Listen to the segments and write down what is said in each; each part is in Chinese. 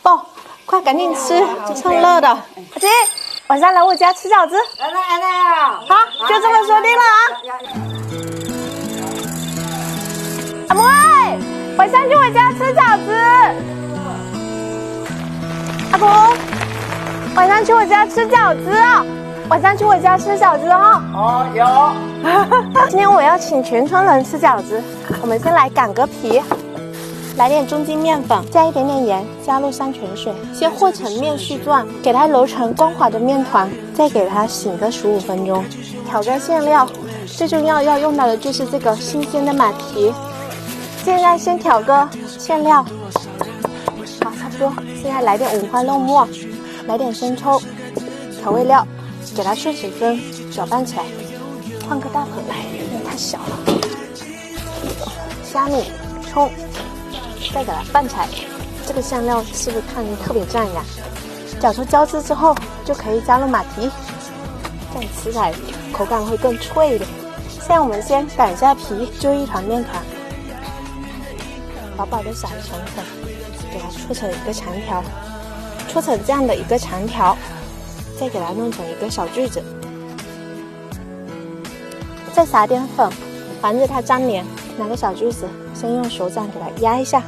抱，快赶紧吃，趁热的。阿姐，晚上来我家吃饺子。来。好，就这么说定了啊。阿妹，晚上去我家吃饺子。阿公，晚上去我家吃饺子啊！晚上去我家吃饺子哈。哦，有。今天我要请全村人吃饺子。我们先来擀个皮，来点中筋面粉，加一点点盐，加入山泉水，先和成面絮状，给它揉成光滑的面团，再给它醒个15分钟。调个馅料，最重要要用到的就是这个新鲜的马蹄。现在先调个馅料，好，差不多。现在来点五花肉末，来点生抽，调味料，给它顺时针搅拌起来。换个大盆来，因为太小了。虾米、葱，再给它拌起来。这个馅料是不是看着特别赞呀？搅出胶质之后，就可以加入马蹄，这样吃起来口感会更脆一点。现在我们先擀一下皮，揪一团面团，薄薄的撒一层粉，给它搓成一个长条，搓成这样的一个长条，再给它弄成一个小锯子，再撒点粉，防止它粘连。拿个小锯子，先用手掌给它压一下，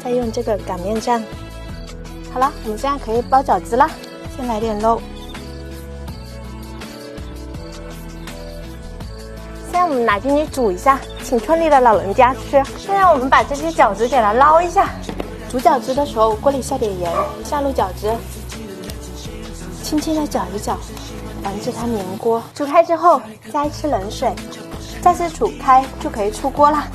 再用这个擀面杖。好了，我们现在可以包饺子啦。先来点肉，现在我们拿进去煮一下，请村里的老人家吃。现在我们把这些饺子给它捞一下。煮饺子的时候，锅里下点盐，下入饺子，轻轻的搅一搅，防止它粘锅。煮开之后，加一匙冷水，再次煮开就可以出锅啦。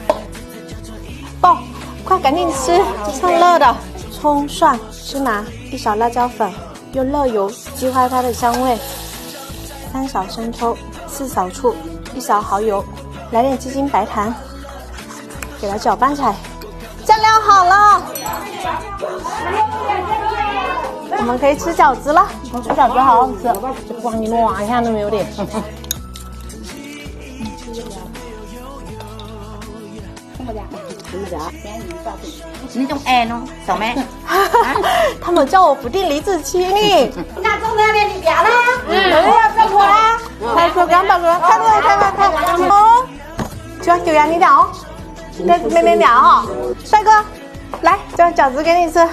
抱，快赶紧吃，趁热的。葱、蒜、芝麻，一勺辣椒粉，用热油激发它的香味。3勺生抽，4勺醋，1勺蚝油，来点鸡精白糖，给它搅拌起来。酱料好了，我们可以吃饺子了。吃饺子好好吃，这光你们挖一下都没有点。你种爱喏，小妹。他们叫我不定李子柒呢。那种那边你别啦，要这我啊！快说干吧哥，看。哦，就要9元你俩哦，跟妹妹俩哦。帅哥，来，这饺子给你吃。